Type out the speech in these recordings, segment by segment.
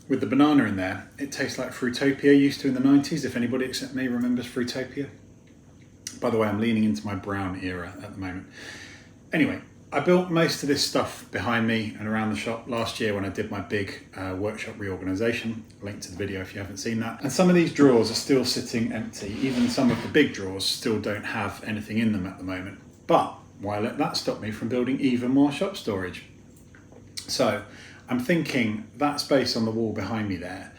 With the banana in there, it tastes like Fruitopia used to in the 90s, if anybody except me remembers Fruitopia. By the way, I'm leaning into my brown era at the moment. Anyway, I built most of this stuff behind me and around the shop last year when I did my big workshop reorganisation. Link to the video if you haven't seen that. And some of these drawers are still sitting empty. Even some of the big drawers still don't have anything in them at the moment. But why let that stop me from building even more shop storage? So I'm thinking that space on the wall behind me there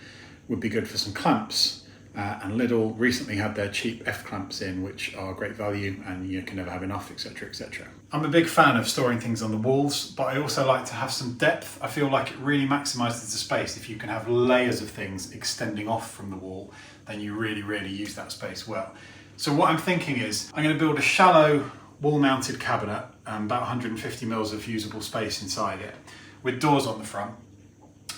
would be good for some clamps. And Lidl recently had their cheap F clamps in, which are great value and you can never have enough, etc, etc. I'm a big fan of storing things on the walls, but I also like to have some depth. I feel like it really maximises the space. If you can have layers of things extending off from the wall, then you really, really use that space well. So what I'm thinking is I'm going to build a shallow wall-mounted cabinet, about 150 mils of usable space inside it, with doors on the front.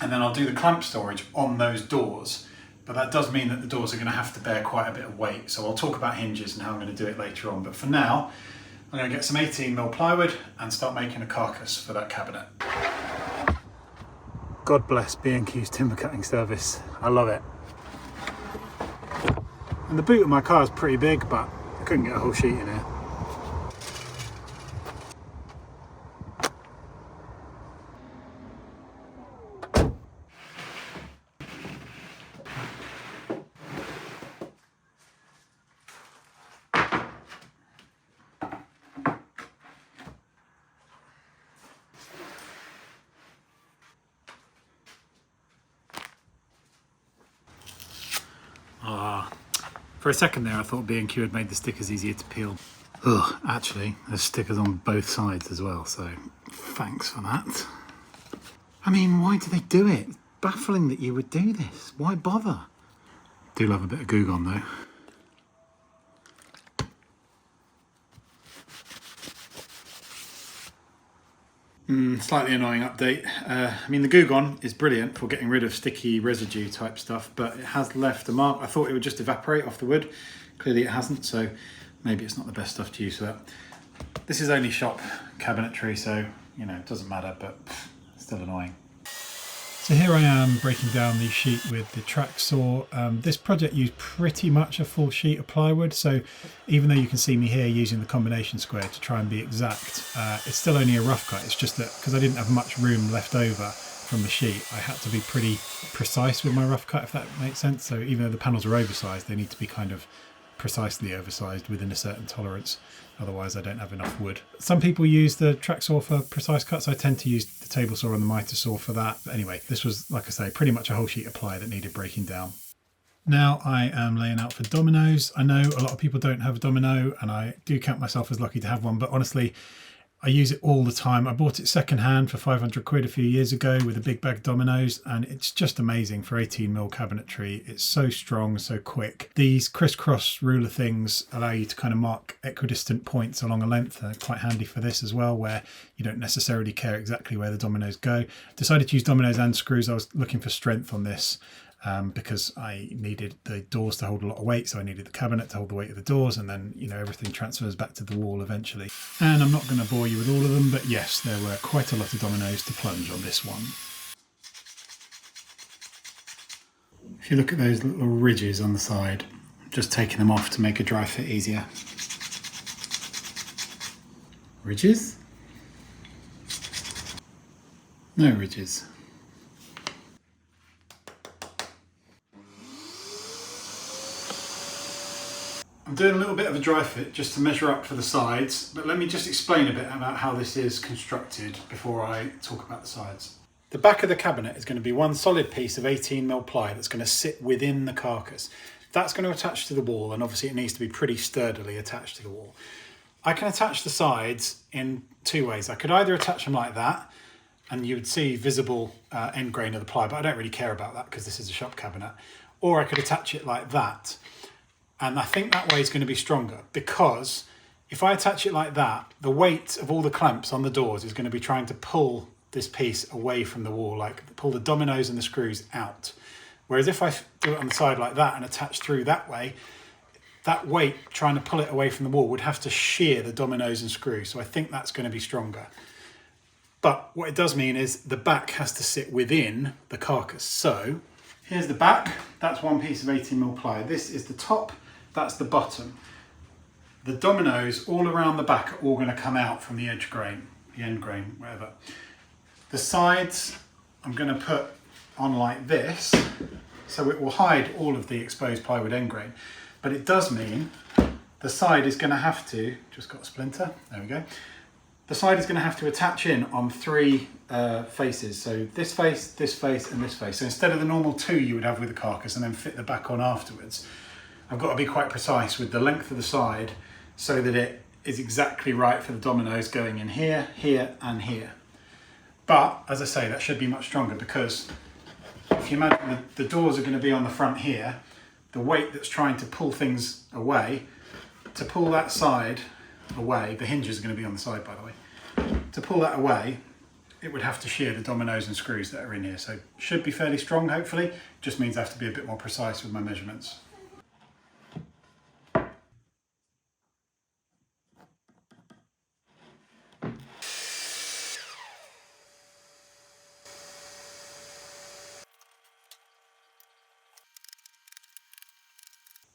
And then I'll do the clamp storage on those doors. But that does mean that the doors are going to have to bear quite a bit of weight. So I'll talk about hinges and how I'm going to do it later on. But for now, I'm going to get some 18mm plywood and start making a carcass for that cabinet. God bless B&Q's timber cutting service. I love it. And the boot of my car is pretty big, but I couldn't get a whole sheet in here. For a second there I thought B&Q had made the stickers easier to peel. Ugh, actually there's stickers on both sides as well, so thanks for that. I mean, why do they do it? It's baffling that you would do this. Why bother? Do love a bit of Goo Gone though. Slightly annoying update. I mean, the Goo Gone is brilliant for getting rid of sticky residue type stuff, but it has left a mark. I thought it would just evaporate off the wood. Clearly it hasn't, so maybe it's not the best stuff to use for that. This is only shop cabinetry, so, you know, it doesn't matter, but still annoying. So here I am breaking down the sheet with the track saw. This project used pretty much a full sheet of plywood, so even though you can see me here using the combination square to try and be exact, it's still only a rough cut. It's just that because I didn't have much room left over from the sheet, I had to be pretty precise with my rough cut, if that makes sense. So even though the panels are oversized, they need to be kind of precisely oversized within a certain tolerance, otherwise I don't have enough wood. Some people use the track saw for precise cuts. I tend to use the table saw and the mitre saw for that. But anyway, this was, like I say, pretty much a whole sheet of ply that needed breaking down. Now I am laying out for dominoes. I know a lot of people don't have a domino, and I do count myself as lucky to have one, but honestly I use it all the time. I bought it secondhand for 500 quid a few years ago with a big bag of dominoes, and it's just amazing for 18mm cabinetry. It's so strong, so quick. These crisscross ruler things allow you to kind of mark equidistant points along a length. They're quite handy for this as well, where you don't necessarily care exactly where the dominoes go. Decided to use dominoes and screws. I was looking for strength on this. Because I needed the doors to hold a lot of weight, so I needed the cabinet to hold the weight of the doors, and then, you know, everything transfers back to the wall eventually. And I'm not going to bore you with all of them, but yes, there were quite a lot of dominoes to plunge on this one. If you look at those little ridges on the side, I'm just taking them off to make a dry fit easier. Ridges? No ridges. I'm doing a little bit of a dry fit just to measure up for the sides, but let me just explain a bit about how this is constructed before I talk about the sides. The back of the cabinet is going to be one solid piece of 18mm ply that's going to sit within the carcass. That's going to attach to the wall, and obviously it needs to be pretty sturdily attached to the wall. I can attach the sides in two ways. I could either attach them like that, and you would see visible end grain of the ply, but I don't really care about that because this is a shop cabinet. Or I could attach it like that. And I think that way is going to be stronger, because if I attach it like that, the weight of all the clamps on the doors is going to be trying to pull this piece away from the wall, like pull the dominoes and the screws out. Whereas if I do it on the side like that and attach through that way, that weight trying to pull it away from the wall would have to shear the dominoes and screws. So I think that's going to be stronger. But what it does mean is the back has to sit within the carcass. So here's the back. That's one piece of 18mm ply. This is the top, that's the bottom. The dominoes all around the back are all going to come out from the edge grain, the end grain, whatever. The sides I'm going to put on like this, so it will hide all of the exposed plywood end grain. But it does mean the side is going to have to, just got a splinter, there we go. The side is going to have to attach in on 3 faces. So this face, and this face. So instead of the normal 2 you would have with the carcass and then fit the back on afterwards, I've got to be quite precise with the length of the side so that it is exactly right for the dominoes going in here, here, and here. But as I say, that should be much stronger because if you imagine the doors are going to be on the front here, the weight that's trying to pull things away, to pull that side away, the hinges are going to be on the side by the way, to pull that away, it would have to shear the dominoes and screws that are in here. So should be fairly strong hopefully, just means I have to be a bit more precise with my measurements.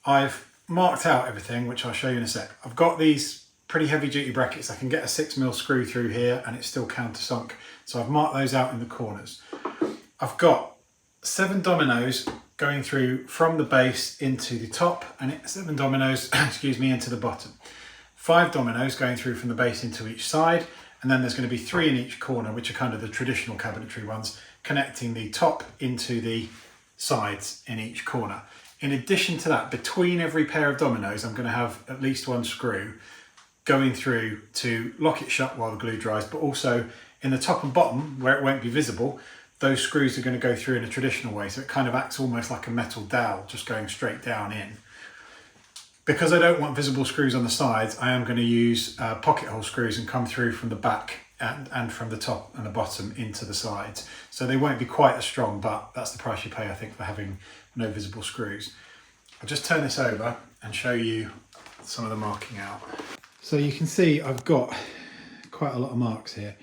I've marked out everything, which I'll show you in a sec. I've got these pretty heavy duty brackets. I can get a 6mm screw through here and it's still countersunk. So I've marked those out in the corners. I've got 7 dominoes going through from the base into the top and 7 dominoes, excuse me, into the bottom. 5 dominoes going through from the base into each side. And then there's going to be 3 in each corner, which are kind of the traditional cabinetry ones, connecting the top into the sides in each corner. In addition to that, between every pair of dominoes, I'm going to have at least 1 screw going through to lock it shut while the glue dries, but also in the top and bottom, where it won't be visible, those screws are going to go through in a traditional way, so it kind of acts almost like a metal dowel, just going straight down in. Because I don't want visible screws on the sides, I am going to use pocket hole screws and come through from the back and from the top and the bottom into the sides. So they won't be quite as strong, but that's the price you pay, I think, for having no visible screws. I'll just turn this over and show you some of the marking out. So you can see I've got quite a lot of marks here.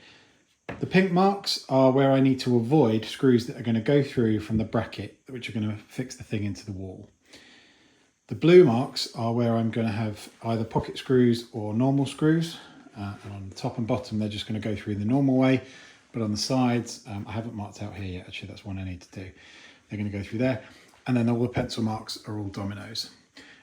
The pink marks are where I need to avoid screws that are going to go through from the bracket, which are going to fix the thing into the wall. The blue marks are where I'm going to have either pocket screws or normal screws. And on the top and bottom, they're just going to go through the normal way. But on the sides, I haven't marked out here yet. Actually, that's one I need to do. They're going to go through there. And then all the pencil marks are all dominoes.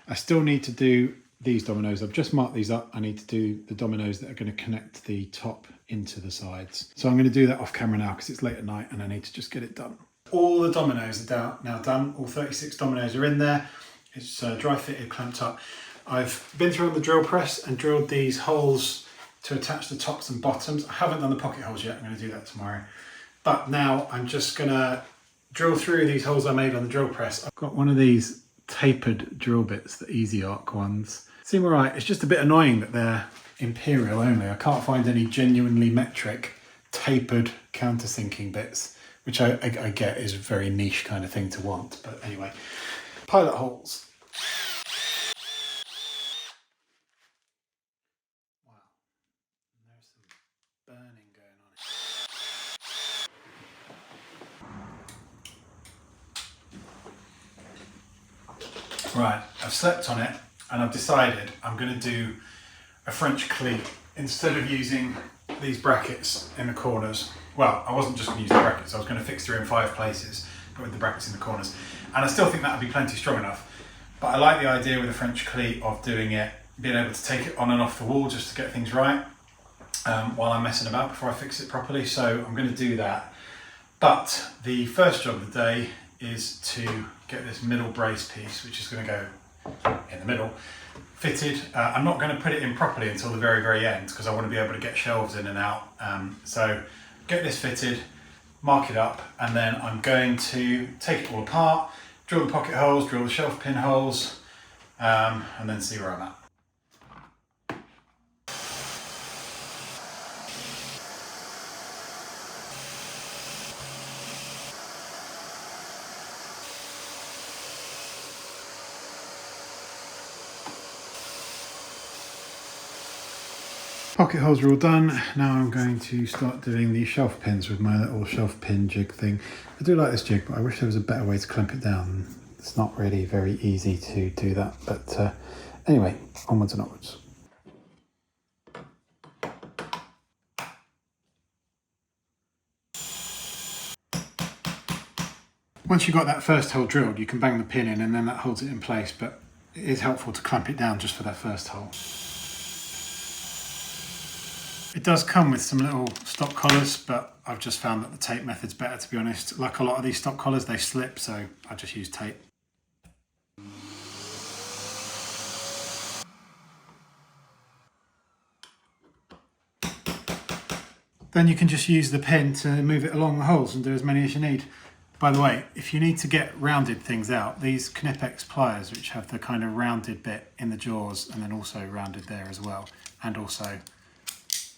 I still need to do these dominoes. I've just marked these up. I need to do the dominoes that are going to connect the top into the sides. So I'm going to do that off camera now because it's late at night and I need to just get it done. All the dominoes are now done. All 36 dominoes are in there. It's dry fitted, clamped up. I've been through on the drill press and drilled these holes to attach the tops and bottoms. I haven't done the pocket holes yet. I'm going to do that tomorrow. But now I'm just going to drill through these holes I made on the drill press. I've got one of these tapered drill bits, the Easy Arc ones. Seem alright. It's just a bit annoying that they're imperial only. I can't find any genuinely metric tapered countersinking bits, which I get is a very niche kind of thing to want. But anyway, pilot holes. Wow, there's some burning going on. Right, I've slept on it and I've decided I'm going to do a French cleat instead of using these brackets in the corners. Well, I wasn't just going to use the brackets, I was going to fix through in 5 places, but with the brackets in the corners. And I still think that would be plenty strong enough. But I like the idea with a French cleat of doing it, being able to take it on and off the wall just to get things right while I'm messing about before I fix it properly. So I'm going to do that. But the first job of the day is to get this middle brace piece, which is going to go in the middle, fitted. I'm not going to put it in properly until the very, very end because I want to be able to get shelves in and out. So get this fitted, mark it up, and then I'm going to take it all apart, drill the pocket holes, drill the shelf pin holes, and then see where I'm at. Pocket holes are all done. Now I'm going to start doing the shelf pins with my little shelf pin jig thing. I do like this jig, but I wish there was a better way to clamp it down. It's not really very easy to do that, but anyway, onwards and upwards. Once you've got that first hole drilled, you can bang the pin in and then that holds it in place, but it is helpful to clamp it down just for that first hole. It does come with some little stock collars, but I've just found that the tape method's better, to be honest. Like a lot of these stock collars, they slip, so I just use tape. Then you can just use the pin to move it along the holes and do as many as you need. By the way, if you need to get rounded things out, these Knipex pliers, which have the kind of rounded bit in the jaws and then also rounded there as well, and also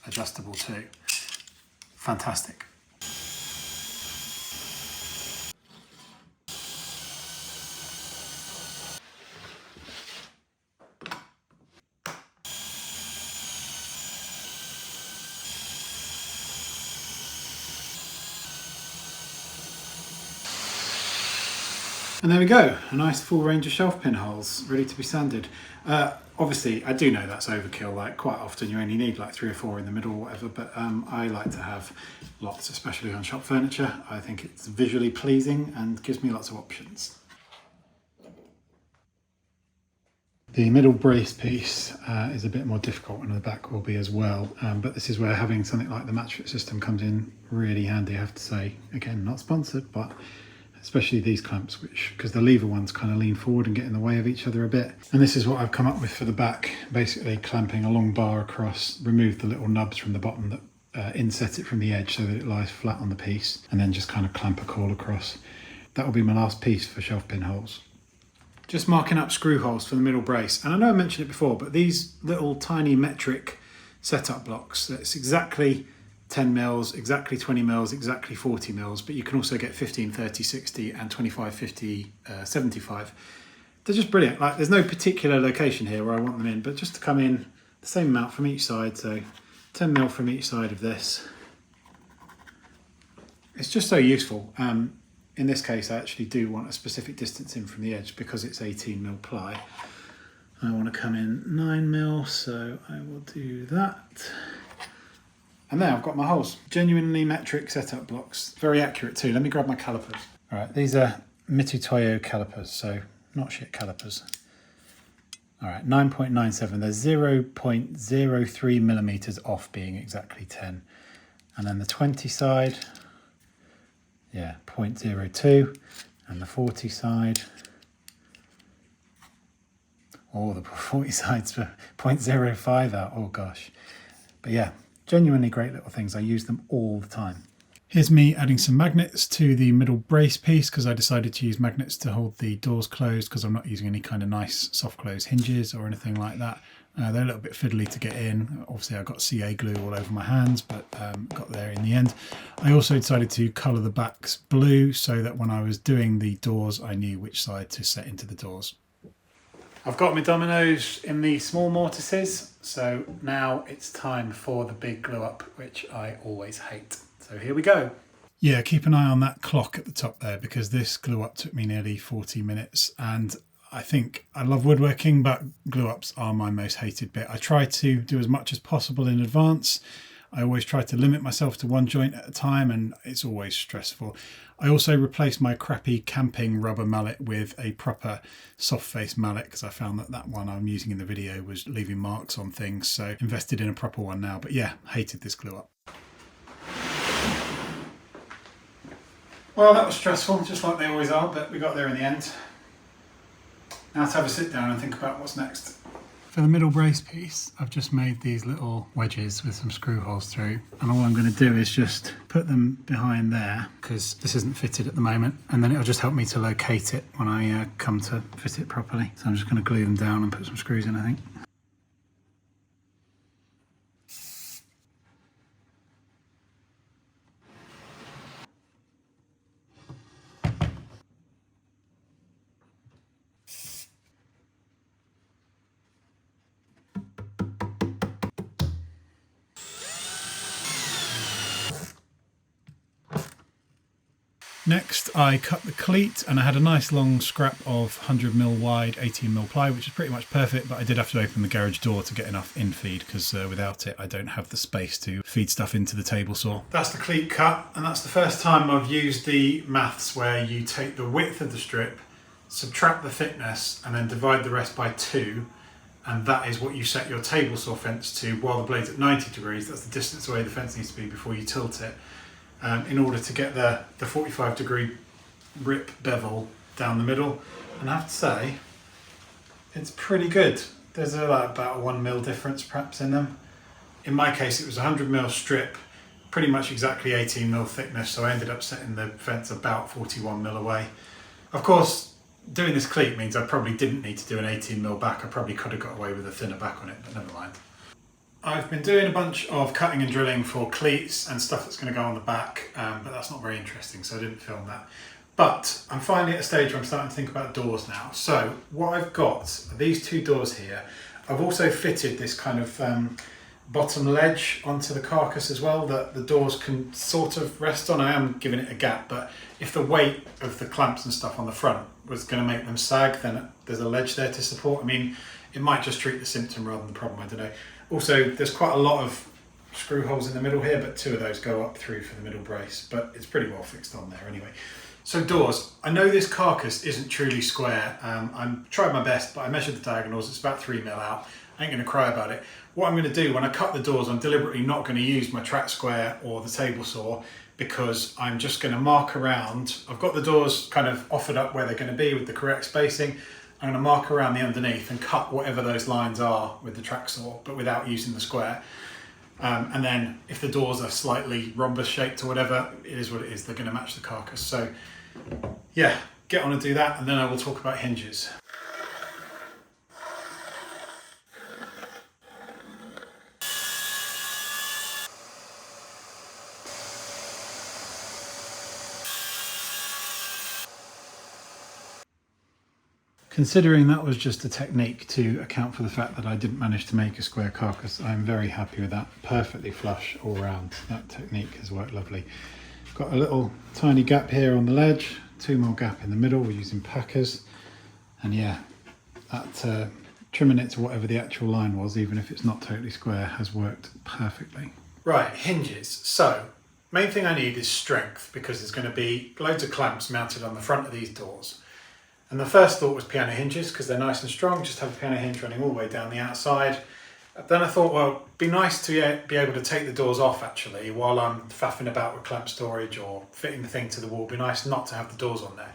adjustable too. Fantastic. And there we go, a nice full range of shelf pin holes ready to be sanded. Obviously, I do know that's overkill, like quite often you only need like 3 or 4 in the middle or whatever, but I like to have lots, especially on shop furniture. I think it's visually pleasing and gives me lots of options. The middle brace piece is a bit more difficult, and the back will be as well, but this is where having something like the match fit system comes in really handy, I have to say. Again, not sponsored, but especially these clamps, because the lever ones kind of lean forward and get in the way of each other a bit. And this is what I've come up with for the back, basically clamping a long bar across, remove the little nubs from the bottom that inset it from the edge so that it lies flat on the piece, and then just kind of clamp a caul across. That will be my last piece for shelf pin holes. Just marking up screw holes for the middle brace. And I know I mentioned it before, but these little tiny metric setup blocks, that's exactly 10 mils, exactly 20 mils, exactly 40 mils, but you can also get 15, 30, 60 and 25, 50, 75. They're just brilliant. Like, there's no particular location here where I want them in, but just to come in the same amount from each side, so 10 mil from each side of this. It's just so useful. In this case, I actually do want a specific distance in from the edge because it's 18 mil ply. I want to come in 9 mil, so I will do that. And there I've got my holes. Genuinely metric setup blocks. Very accurate too. Let me grab my calipers. All right, these are Mitutoyo calipers, so not shit calipers. All right, 9.97. They're 0.03 millimeters off being exactly 10. And then the 20 side, yeah, 0.02. And the 40 side, oh, the 40 side's 0.05 out. Oh gosh. But yeah, genuinely great little things. I use them all the time. Here's me adding some magnets to the middle brace piece because I decided to use magnets to hold the doors closed because I'm not using any kind of nice soft close hinges or anything like that. They're a little bit fiddly to get in. Obviously I got CA glue all over my hands, but got there in the end. I also decided to colour the backs blue so that when I was doing the doors I knew which side to set into the doors. I've got my dominoes in the small mortises, so now it's time for the big glue up, which I always hate. So here we go. Yeah, keep an eye on that clock at the top there because this glue up took me nearly 40 minutes, and I think I love woodworking, but glue ups are my most hated bit. I try to do as much as possible in advance. I always try to limit myself to one joint at a time, and it's always stressful. I also replaced my crappy camping rubber mallet with a proper soft face mallet because I found that that one I'm using in the video was leaving marks on things, so invested in a proper one now. But yeah, hated this glue up. Well, that was stressful, just like they always are, but we got there in the end. Now to have a sit down and think about what's next. For the middle brace piece, I've just made these little wedges with some screw holes through, and all I'm going to do is just put them behind there because this isn't fitted at the moment, and then it'll just help me to locate it when I come to fit it properly. So I'm just going to glue them down and put some screws in, I think. Next I cut the cleat, and I had a nice long scrap of 100mm wide 18mm ply, which is pretty much perfect, but I did have to open the garage door to get enough in feed, because without it I don't have the space to feed stuff into the table saw. That's the cleat cut, and that's the first time I've used the maths where you take the width of the strip, subtract the thickness, and then divide the rest by 2, and that is what you set your table saw fence to while the blade's at 90 degrees. That's the distance away the fence needs to be before you tilt it. In order to get the 45-degree rip bevel down the middle, and I have to say it's pretty good. There's about a 1mm difference perhaps in them. In my case it was a 100mm strip, pretty much exactly 18mm thickness, so I ended up setting the fence about 41mm away. Of course, doing this cleat means I probably didn't need to do an 18mm back. I probably could have got away with a thinner back on it, but never mind. I've been doing a bunch of cutting and drilling for cleats and stuff that's going to go on the back, but that's not very interesting, so I didn't film that. But I'm finally at a stage where I'm starting to think about doors now. So what I've got are these 2 doors here. I've also fitted this kind of bottom ledge onto the Carcase as well that the doors can sort of rest on. I am giving it a gap, but if the weight of the clamps and stuff on the front was going to make them sag, then there's a ledge there to support. I mean, it might just treat the symptom rather than the problem, I don't know. Also, there's quite a lot of screw holes in the middle here, but 2 of those go up through for the middle brace, but it's pretty well fixed on there anyway. So doors, I know this Carcase isn't truly square. I'm trying my best, but I measured the diagonals, it's about 3mm out. I ain't gonna cry about it. What I'm gonna do when I cut the doors, I'm deliberately not gonna use my track square or the table saw, because I'm just gonna mark around. I've got the doors kind of offered up where they're gonna be with the correct spacing. I'm going to mark around the underneath and cut whatever those lines are with the track saw, but without using the square. And then if the doors are slightly rhombus shaped or whatever, it is what it is. They're going to match the Carcase. So yeah, get on and do that, and then I will talk about hinges. Considering that was just a technique to account for the fact that I didn't manage to make a square Carcase, I'm very happy with that. Perfectly flush all round. That technique has worked lovely. Got a little tiny gap here on the ledge, 2 more gap in the middle. We're using packers, and yeah, that trimming it to whatever the actual line was, even if it's not totally square, has worked perfectly. Right, hinges. So main thing I need is strength, because there's going to be loads of clamps mounted on the front of these doors. And the first thought was piano hinges, because they're nice and strong, just have a piano hinge running all the way down the outside. Then I thought, well, it'd be nice to be able to take the doors off actually while I'm faffing about with clamp storage or fitting the thing to the wall. It'd be nice not to have the doors on there.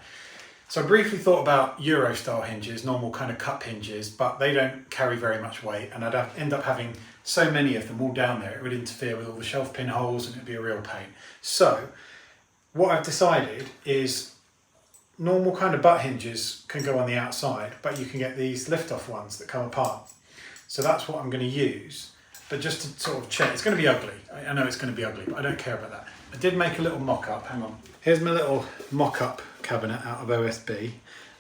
So I briefly thought about Euro style hinges, normal kind of cup hinges, but they don't carry very much weight, and I'd end up having so many of them all down there, it would interfere with all the shelf pin holes and it'd be a real pain. So what I've decided is normal kind of butt hinges can go on the outside, but you can get these lift-off ones that come apart. So that's what I'm going to use, but just to sort of check. It's going to be ugly. I know it's going to be ugly, but I don't care about that. I did make a little mock-up. Hang on. Here's my little mock-up cabinet out of OSB,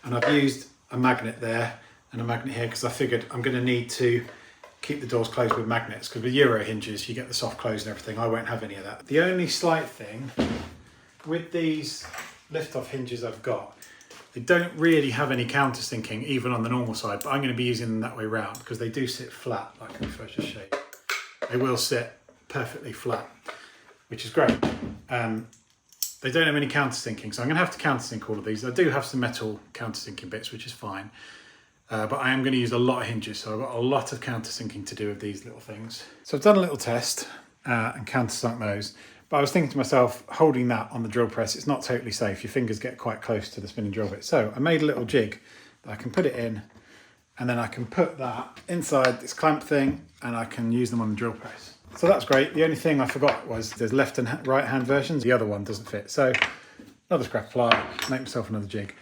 and I've used a magnet there and a magnet here because I figured I'm going to need to keep the doors closed with magnets, because with Euro hinges you get the soft close and everything. I won't have any of that. The only slight thing with these lift-off hinges I've got, they don't really have any countersinking even on the normal side, but I'm going to be using them that way round because they do sit flat, like if I just shake. They will sit perfectly flat, which is great. They don't have any countersinking, so I'm going to have to countersink all of these. I do have some metal countersinking bits, which is fine, but I am going to use a lot of hinges, so I've got a lot of countersinking to do with these little things. So I've done a little test and countersunk those. But I was thinking to myself, holding that on the drill press, it's not totally safe. Your fingers get quite close to the spinning drill bit. So I made a little jig that I can put it in, and then I can put that inside this clamp thing, and I can use them on the drill press. So that's great. The only thing I forgot was there's left and right hand versions. The other one doesn't fit. So another scrap of ply, make myself another jig.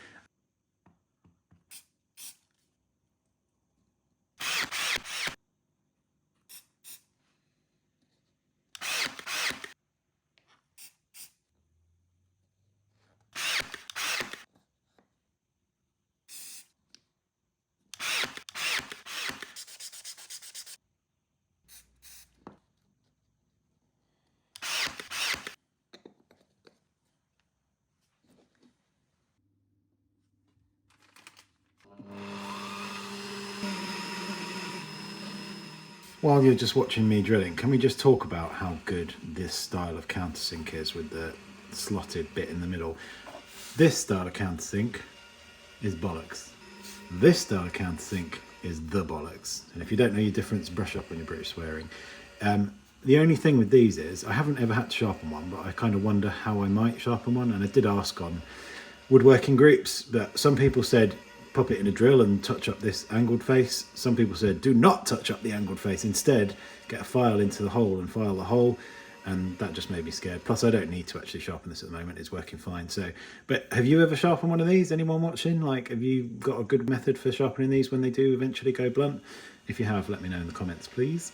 While you're just watching me drilling, can we just talk about how good this style of countersink is with the slotted bit in the middle? This style of countersink is bollocks. This style of countersink is the bollocks. And if you don't know your difference, brush up on your British swearing. The only thing with these is I haven't ever had to sharpen one, but I kind of wonder how I might sharpen one. And I did ask on woodworking groups, but some people said pop it in a drill and touch up this angled face. Some people said do not touch up the angled face. Instead, get a file into the hole and file the hole. And that just made me scared. Plus, I don't need to actually sharpen this at the moment. It's working fine. So, but have you ever sharpened one of these? Anyone watching? Like, have you got a good method for sharpening these when they do eventually go blunt? If you have, let me know in the comments, please.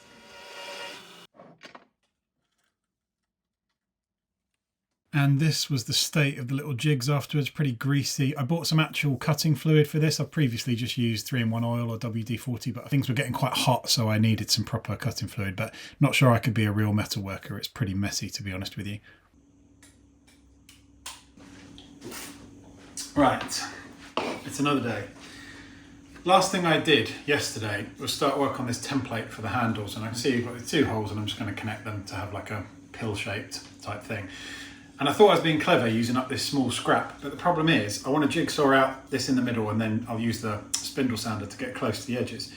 And this was the state of the little jigs afterwards, pretty greasy. I bought some actual cutting fluid for this. I've previously just used 3-in-1 oil or WD-40, but things were getting quite hot, so I needed some proper cutting fluid, but not sure I could be a real metal worker. It's pretty messy, to be honest with you. Right, it's another day. Last thing I did yesterday was start work on this template for the handles, and I can see you've got the two holes and I'm just going to connect them to have like a pill-shaped type thing. And I thought I was being clever using up this small scrap, but the problem is I want to jigsaw out this in the middle and then I'll use the spindle sander to get close to the edges.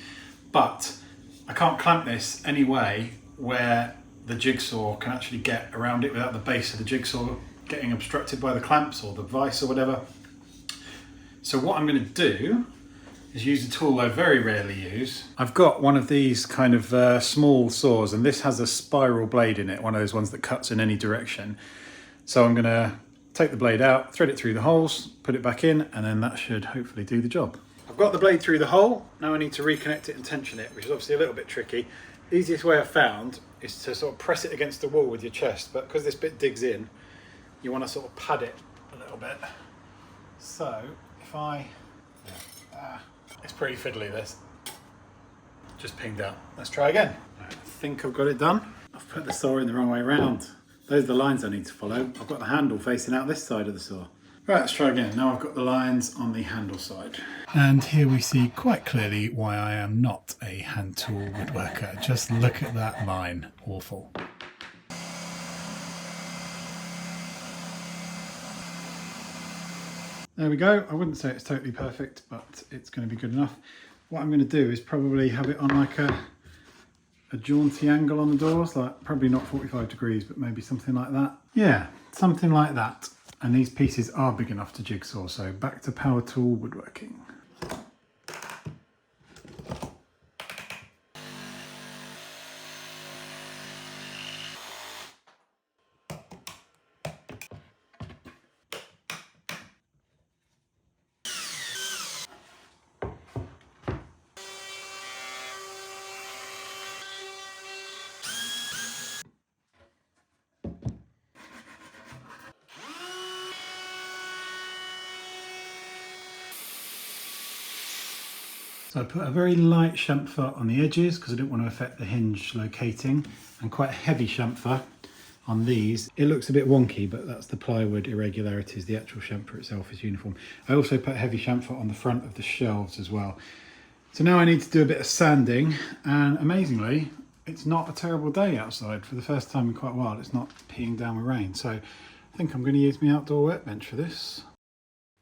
But I can't clamp this any way where the jigsaw can actually get around it without the base of the jigsaw getting obstructed by the clamps or the vise or whatever. So what I'm going to do is use a tool I very rarely use. I've got one of these kind of small saws, and this has a spiral blade in it, one of those ones that cuts in any direction. So I'm going to take the blade out, thread it through the holes, put it back in, and then that should hopefully do the job. I've got the blade through the hole. Now I need to reconnect it and tension it, which is obviously a little bit tricky. The easiest way I've found is to sort of press it against the wall with your chest, but because this bit digs in, you want to sort of pad it a little bit. So if I... it's pretty fiddly, this. Just pinged out. Let's try again. I think I've got it done. I've put the saw in the wrong way around. Those are the lines I need to follow. I've got the handle facing out this side of the saw. Right, let's try again. Now I've got the lines on the handle side. And here we see quite clearly why I am not a hand tool woodworker. Just look at that line. Awful. There we go. I wouldn't say it's totally perfect, but it's going to be good enough. What I'm going to do is probably have it on like a jaunty angle on the doors, like probably not 45 degrees, but maybe something like that. Yeah, something like that. And these pieces are big enough to jigsaw, so back to power tool woodworking. So I put a very light chamfer on the edges because I didn't want to affect the hinge locating, and quite a heavy chamfer on these. It looks a bit wonky, but that's the plywood irregularities. The actual chamfer itself is uniform. I also put heavy chamfer on the front of the shelves as well. So now I need to do a bit of sanding, and amazingly, it's not a terrible day outside. For the first time in quite a while, it's not peeing down with rain. So I think I'm going to use my outdoor workbench for this.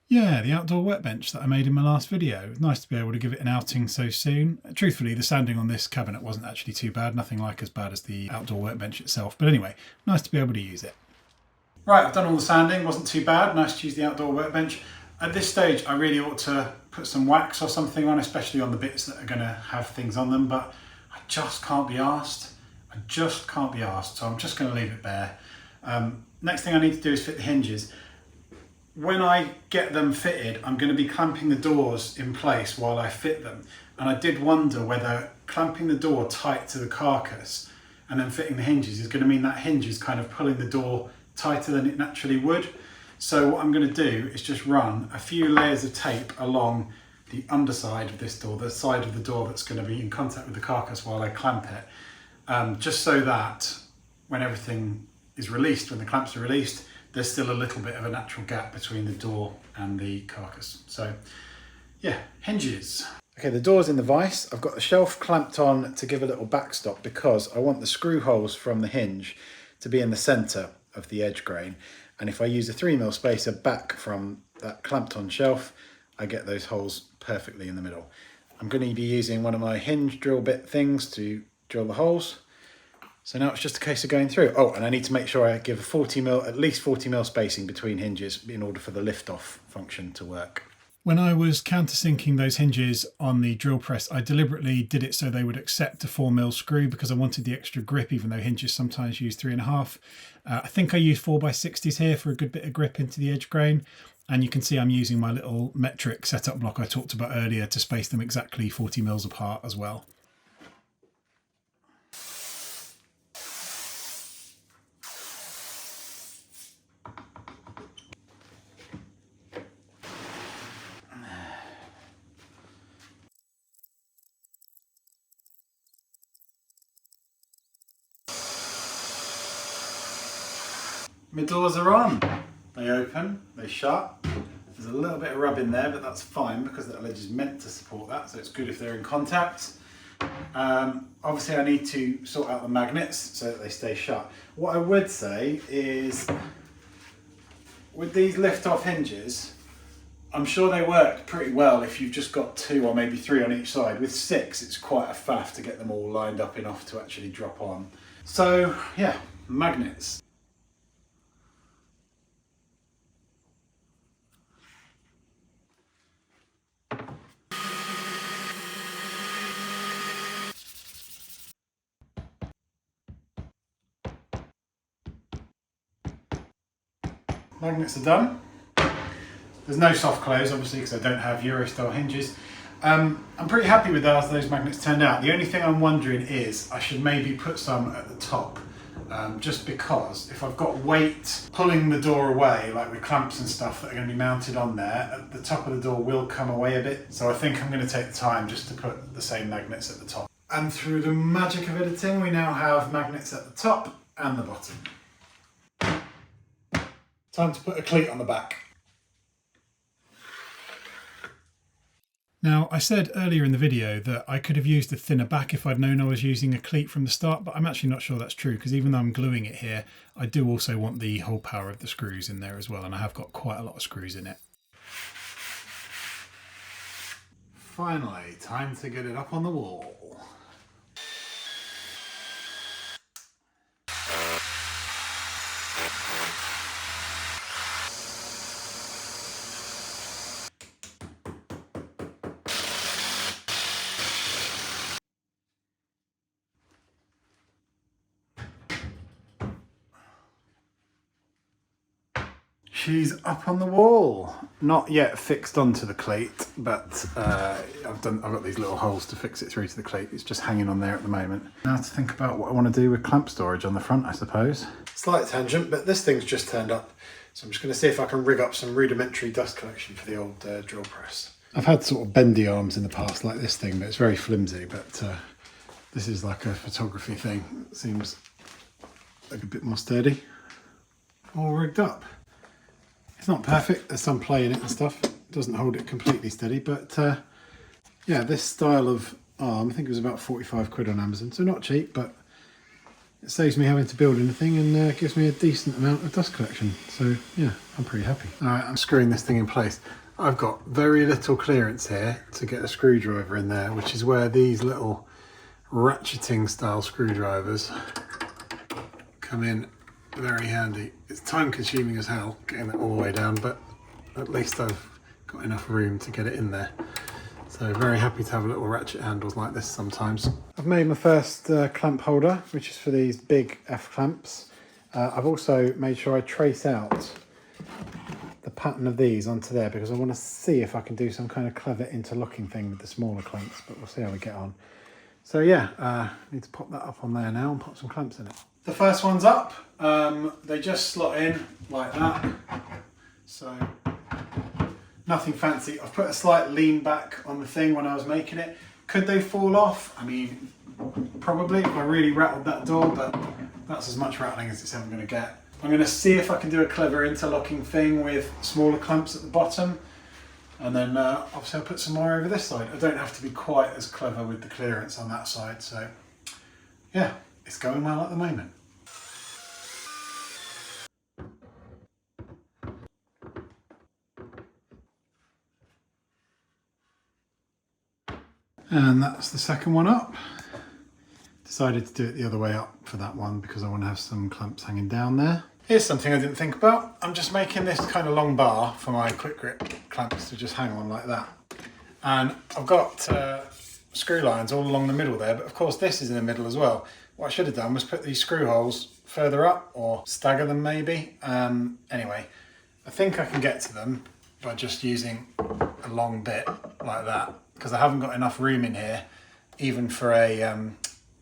Yeah, the outdoor workbench that I made in my last video. It's nice to be able to give it an outing so soon. Truthfully, the sanding on this cabinet wasn't actually too bad. Nothing like as bad as the outdoor workbench itself. But anyway, nice to be able to use it. Right, I've done all the sanding. Wasn't too bad. Nice to use the outdoor workbench. At this stage, I really ought to put some wax or something on, especially on the bits that are going to have things on them. But I just can't be arsed. I just can't be arsed. So I'm just going to leave it bare. Next thing I need to do is fit the hinges. When I get them fitted, I'm going to be clamping the doors in place while I fit them. And I did wonder whether clamping the door tight to the carcass and then fitting the hinges is going to mean that hinge is kind of pulling the door tighter than it naturally would. So what I'm going to do is just run a few layers of tape along the underside of this door, the side of the door that's going to be in contact with the carcass while I clamp it. Just so that when everything is released, when the clamps are released, there's still a little bit of a natural gap between the door and the carcass. So yeah, hinges. Okay, the door's in the vise. I've got the shelf clamped on to give a little backstop because I want the screw holes from the hinge to be in the centre of the edge grain. And if I use a 3mm spacer back from that clamped on shelf, I get those holes perfectly in the middle. I'm going to be using one of my hinge drill bit things to drill the holes. So now it's just a case of going through. Oh, and I need to make sure I give a 40mm, at least 40mm spacing between hinges in order for the lift off function to work. When I was countersinking those hinges on the drill press, I deliberately did it so they would accept a 4mm screw because I wanted the extra grip, even though hinges sometimes use 3.5. I think I used 4x60s here for a good bit of grip into the edge grain. And you can see I'm using my little metric setup block I talked about earlier to space them exactly 40mm apart as well. My doors are on. They open, they shut. There's a little bit of rub in there, but that's fine because that ledge is meant to support that, so it's good if they're in contact. Obviously I need to sort out the magnets so that they stay shut. What I would say is, with these lift-off hinges, I'm sure they work pretty well if you've just got 2 or maybe 3 on each side. With 6, it's quite a faff to get them all lined up enough to actually drop on. So yeah, magnets. Magnets are done. There's no soft close, obviously, because I don't have Euro style hinges. I'm pretty happy with how those magnets turned out. The only thing I'm wondering is I should maybe put some at the top, just because if I've got weight pulling the door away, like with clamps and stuff that are going to be mounted on there, at the top of the door will come away a bit. So I think I'm going to take the time just to put the same magnets at the top. And through the magic of editing, we now have magnets at the top and the bottom. Time to put a cleat on the back. Now, I said earlier in the video that I could have used a thinner back if I'd known I was using a cleat from the start, but I'm actually not sure that's true because even though I'm gluing it here, I do also want the whole power of the screws in there as well, and I have got quite a lot of screws in it. Finally, time to get it up on the wall. She's up on the wall. Not yet fixed onto the cleat, but I've got these little holes to fix it through to the cleat. It's just hanging on there at the moment. Now to think about what I want to do with clamp storage on the front, I suppose. Slight tangent, but this thing's just turned up. So I'm just going to see if I can rig up some rudimentary dust collection for the old drill press. I've had sort of bendy arms in the past like this thing, but it's very flimsy. But this is like a photography thing. It seems like a bit more sturdy. All rigged up. It's not perfect, there's some play in it and stuff. It doesn't hold it completely steady, but yeah, this style of arm, I think it was about 45 quid on Amazon, so not cheap, but it saves me having to build anything and gives me a decent amount of dust collection. So yeah, I'm pretty happy. All right, I'm screwing this thing in place. I've got very little clearance here to get a screwdriver in there, which is where these little ratcheting style screwdrivers come in very handy. It's time consuming as hell getting it all the way down, but at least I've got enough room to get it in there. So very happy to have little ratchet handles like this sometimes. I've made my first clamp holder, which is for these big F clamps. I've also made sure I trace out the pattern of these onto there because I want to see if I can do some kind of clever interlocking thing with the smaller clamps, but we'll see how we get on. So yeah, need to pop that up on there now and pop some clamps in it. The first one's up. They just slot in like that. So nothing fancy. I've put a slight lean back on the thing when I was making it. Could they fall off? I mean, probably if I really rattled that door, but that's as much rattling as it's ever going to get. I'm going to see if I can do a clever interlocking thing with smaller clamps at the bottom. And then obviously I'll put some more over this side. I don't have to be quite as clever with the clearance on that side, so yeah, it's going well at the moment. And that's the second one up. Decided to do it the other way up for that one because I want to have some clamps hanging down there. Here's something I didn't think about. I'm just making this kind of long bar for my quick grip clamps to just hang on like that. And I've got screw lines all along the middle there, but of course this is in the middle as well. What I should have done was put these screw holes further up or stagger them maybe. Anyway, I think I can get to them by just using a long bit like that, because I haven't got enough room in here even for a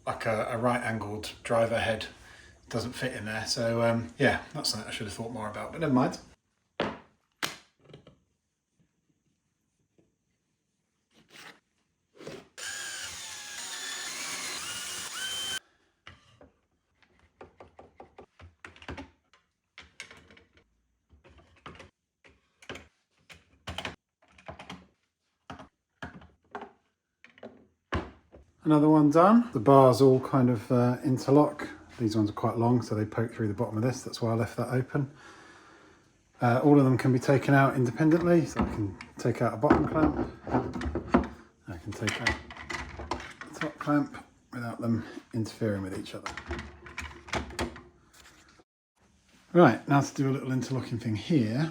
like a right angled driver head. Doesn't fit in there, so yeah, that's something I should have thought more about, but never mind. Another one done. The bars all kind of interlock. These ones are quite long, so they poke through the bottom of this. That's why I left that open. All of them can be taken out independently, so I can take out a bottom clamp. I can take out the top clamp without them interfering with each other. Right, now to do a little interlocking thing here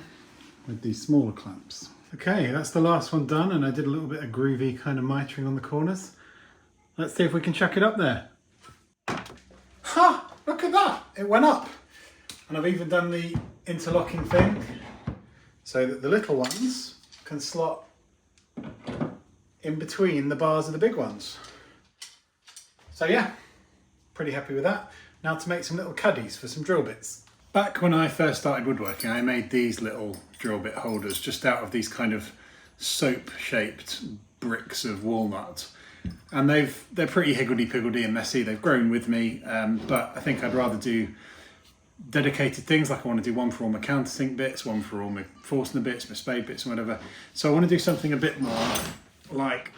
with these smaller clamps. Okay, that's the last one done, and I did a little bit of groovy kind of mitering on the corners. Let's see if we can chuck it up there. Ha! Look at that! It went up. And I've even done the interlocking thing so that the little ones can slot in between the bars of the big ones. So yeah, pretty happy with that. Now to make some little caddies for some drill bits. Back when I first started woodworking, I made these little drill bit holders just out of these kind of soap-shaped bricks of walnut. And they're pretty higgledy-piggledy and messy. They've grown with me, but I think I'd rather do dedicated things. Like I want to do one for all my countersink bits, one for all my Forstner bits, my spade bits and whatever. So I want to do something a bit more like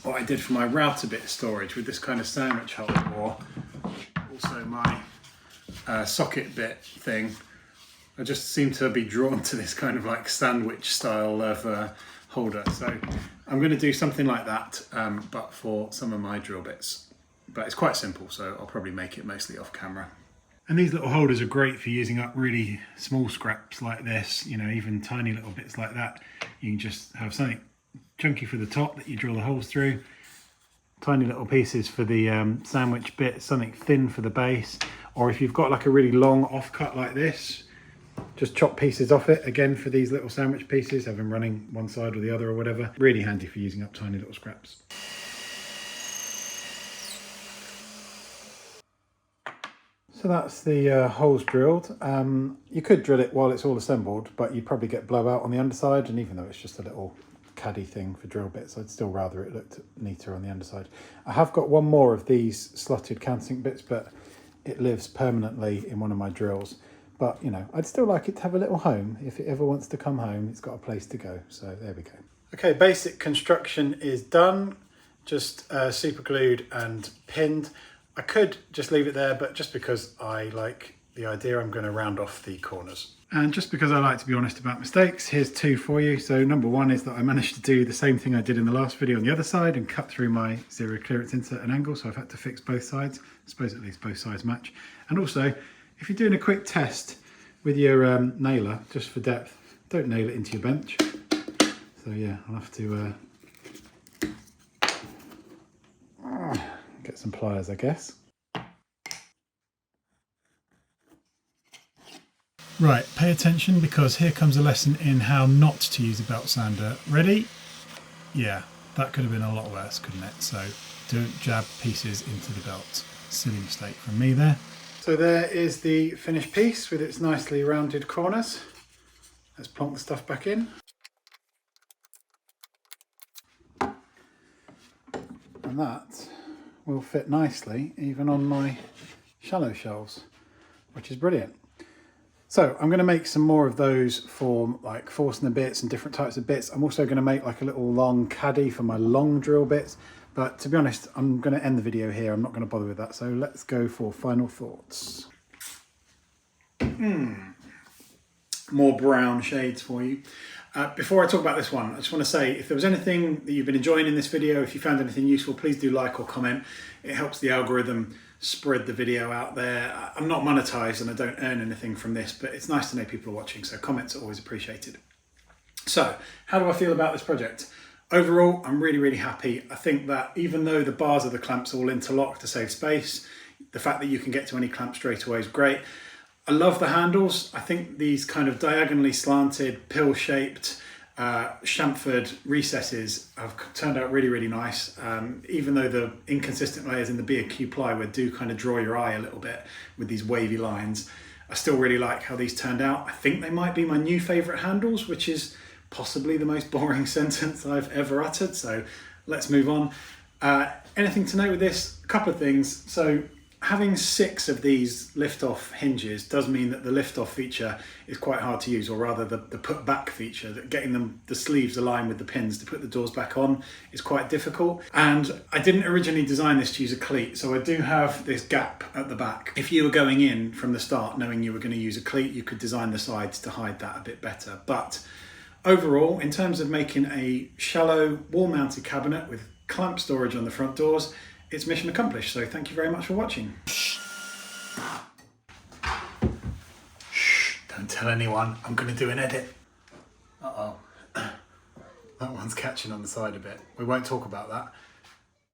what I did for my router bit storage with this kind of sandwich holder, or also my socket bit thing. I just seem to be drawn to this kind of like sandwich style of holder. So I'm going to do something like that, but for some of my drill bits. But it's quite simple, so I'll probably make it mostly off camera. And these little holders are great for using up really small scraps like this, you know, even tiny little bits like that. You can just have something chunky for the top that you drill the holes through, tiny little pieces for the sandwich bit, something thin for the base, or if you've got like a really long offcut like this, just chop pieces off it, again for these little sandwich pieces, have them running one side or the other or whatever. Really handy for using up tiny little scraps. So that's the holes drilled. You could drill it while it's all assembled, but you'd probably get blowout on the underside, and even though it's just a little caddy thing for drill bits, I'd still rather it looked neater on the underside. I have got one more of these slotted countersink bits, but it lives permanently in one of my drills. But, you know, I'd still like it to have a little home. If it ever wants to come home, it's got a place to go. So there we go. Okay, basic construction is done. Just super glued and pinned. I could just leave it there, but just because I like the idea, I'm going to round off the corners. And just because I like to be honest about mistakes, here's two for you. So number one is that I managed to do the same thing I did in the last video on the other side and cut through my zero clearance insert and angle. So I've had to fix both sides. I suppose at least both sides match. And also, if you're doing a quick test with your nailer, just for depth, don't nail it into your bench. So yeah, I'll have to get some pliers, I guess. Right, pay attention because here comes a lesson in how not to use a belt sander. Ready? Yeah, that could have been a lot worse, couldn't it? So don't jab pieces into the belt. Silly mistake from me there. So there is the finished piece with its nicely rounded corners. Let's plonk the stuff back in. And that will fit nicely even on my shallow shelves, which is brilliant. So I'm going to make some more of those for like Forstner bits and different types of bits. I'm also going to make like a little long caddy for my long drill bits. But to be honest, I'm going to end the video here. I'm not going to bother with that. So let's go for final thoughts. More brown shades for you. Before I talk about this one, I just want to say, if there was anything that you've been enjoying in this video, if you found anything useful, please do like or comment. It helps the algorithm spread the video out there. I'm not monetized and I don't earn anything from this, but it's nice to know people are watching, so comments are always appreciated. So, how do I feel about this project? Overall, I'm really, really happy. I think that even though the bars of the clamps all interlock to save space, the fact that you can get to any clamp straight away is great. I love the handles. I think these kind of diagonally slanted, pill-shaped, chamfered recesses have turned out really, really nice. Even though the inconsistent layers in the B&Q plywood do kind of draw your eye a little bit with these wavy lines, I still really like how these turned out. I think they might be my new favourite handles, which is possibly the most boring sentence I've ever uttered. So let's move on. Anything to note with this? A couple of things. So having 6 of these lift-off hinges does mean that the lift-off feature is quite hard to use, or rather the put-back feature, that getting the sleeves aligned with the pins to put the doors back on is quite difficult. And I didn't originally design this to use a cleat, so I do have this gap at the back. If you were going in from the start knowing you were going to use a cleat, you could design the sides to hide that a bit better. But overall, in terms of making a shallow wall-mounted cabinet with clamp storage on the front doors, it's mission accomplished, so thank you very much for watching. Shh, don't tell anyone, I'm going to do an edit. Uh-oh, that one's catching on the side a bit. We won't talk about that.